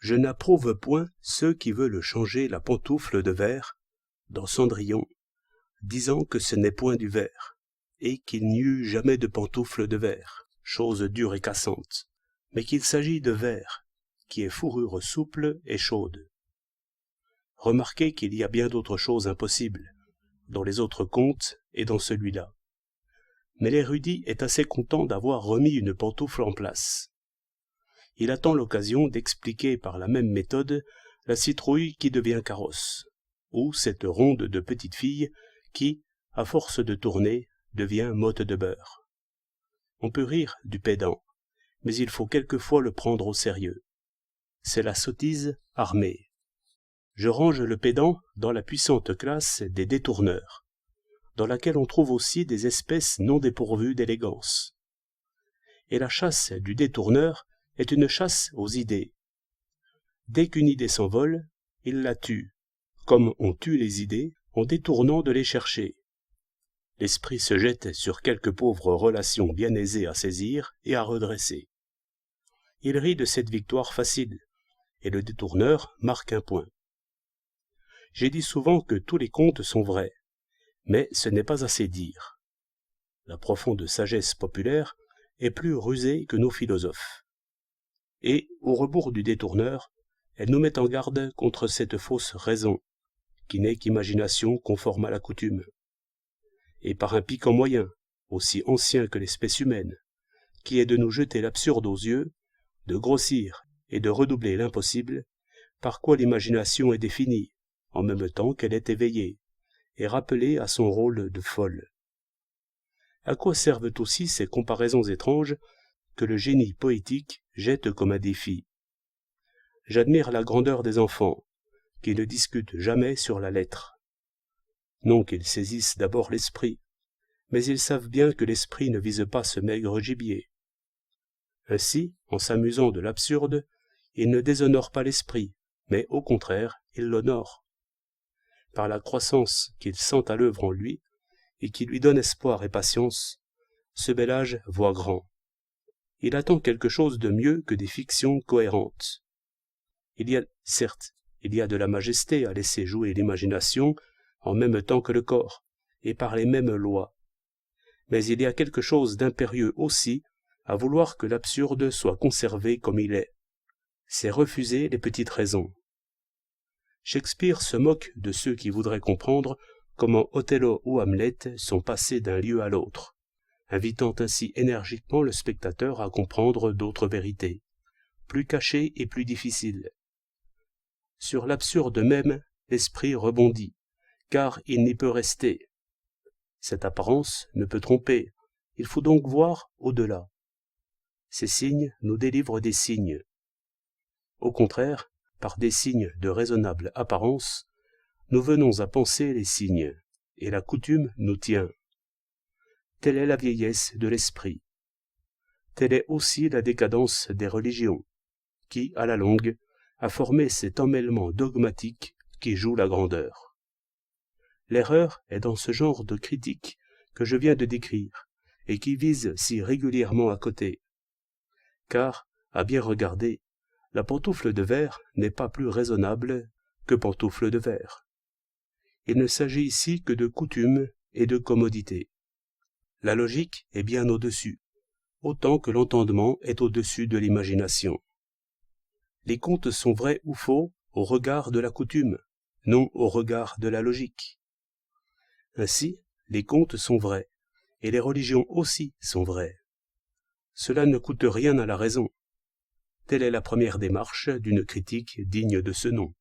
Je n'approuve point ceux qui veulent changer la pantoufle de verre, dans Cendrillon, disant que ce n'est point du verre, et qu'il n'y eut jamais de pantoufle de verre, chose dure et cassante, mais qu'il s'agit de verre, qui est fourrure souple et chaude. Remarquez qu'il y a bien d'autres choses impossibles, dans les autres contes et dans celui-là. Mais l'érudit est assez content d'avoir remis une pantoufle en place. Il attend l'occasion d'expliquer par la même méthode la citrouille qui devient carrosse, ou cette ronde de petite fille qui, à force de tourner, devient motte de beurre. On peut rire du pédant, mais il faut quelquefois le prendre au sérieux. C'est la sottise armée. Je range le pédant dans la puissante classe des détourneurs, dans laquelle on trouve aussi des espèces non dépourvues d'élégance. Et la chasse du détourneur est une chasse aux idées. Dès qu'une idée s'envole, il la tue, comme on tue les idées en détournant de les chercher. L'esprit se jette sur quelques pauvres relations bien aisées à saisir et à redresser. Il rit de cette victoire facile, et le détourneur marque un point. J'ai dit souvent que tous les contes sont vrais, mais ce n'est pas assez dire. La profonde sagesse populaire est plus rusée que nos philosophes. Et, au rebours du détourneur, elle nous met en garde contre cette fausse raison, qui n'est qu'imagination conforme à la coutume. Et par un piquant moyen, aussi ancien que l'espèce humaine, qui est de nous jeter l'absurde aux yeux, de grossir et de redoubler l'impossible, par quoi l'imagination est définie, en même temps qu'elle est éveillée, et rappelée à son rôle de folle. À quoi servent aussi ces comparaisons étranges que le génie poétique jette comme un défi? J'admire la grandeur des enfants, qui ne discutent jamais sur la lettre. Non qu'ils saisissent d'abord l'esprit, mais ils savent bien que l'esprit ne vise pas ce maigre gibier. Ainsi, en s'amusant de l'absurde, ils ne déshonorent pas l'esprit, mais au contraire, ils l'honorent. Par la croissance qu'ils sentent à l'œuvre en lui, et qui lui donne espoir et patience, ce bel âge voit grand. Il attend quelque chose de mieux que des fictions cohérentes. Certes, il y a de la majesté à laisser jouer l'imagination en même temps que le corps, et par les mêmes lois. Mais il y a quelque chose d'impérieux aussi à vouloir que l'absurde soit conservé comme il est. C'est refuser les petites raisons. Shakespeare se moque de ceux qui voudraient comprendre comment Othello ou Hamlet sont passés d'un lieu à l'autre, invitant ainsi énergiquement le spectateur à comprendre d'autres vérités, plus cachées et plus difficiles. Sur l'absurde même, l'esprit rebondit, car il n'y peut rester. Cette apparence ne peut tromper, il faut donc voir au-delà. Ces signes nous délivrent des signes. Au contraire, par des signes de raisonnable apparence, nous venons à penser les signes, et la coutume nous tient. Telle est la vieillesse de l'esprit. Telle est aussi la décadence des religions, qui, à la longue, a formé cet emmêlement dogmatique qui joue la grandeur. L'erreur est dans ce genre de critique que je viens de décrire, et qui vise si régulièrement à côté. Car, à bien regarder, la pantoufle de verre n'est pas plus raisonnable que pantoufle de verre. Il ne s'agit ici que de coutume et de commodité. La logique est bien au-dessus, autant que l'entendement est au-dessus de l'imagination. Les contes sont vrais ou faux au regard de la coutume, non au regard de la logique. Ainsi, les contes sont vrais, et les religions aussi sont vraies. Cela ne coûte rien à la raison. Telle est la première démarche d'une critique digne de ce nom.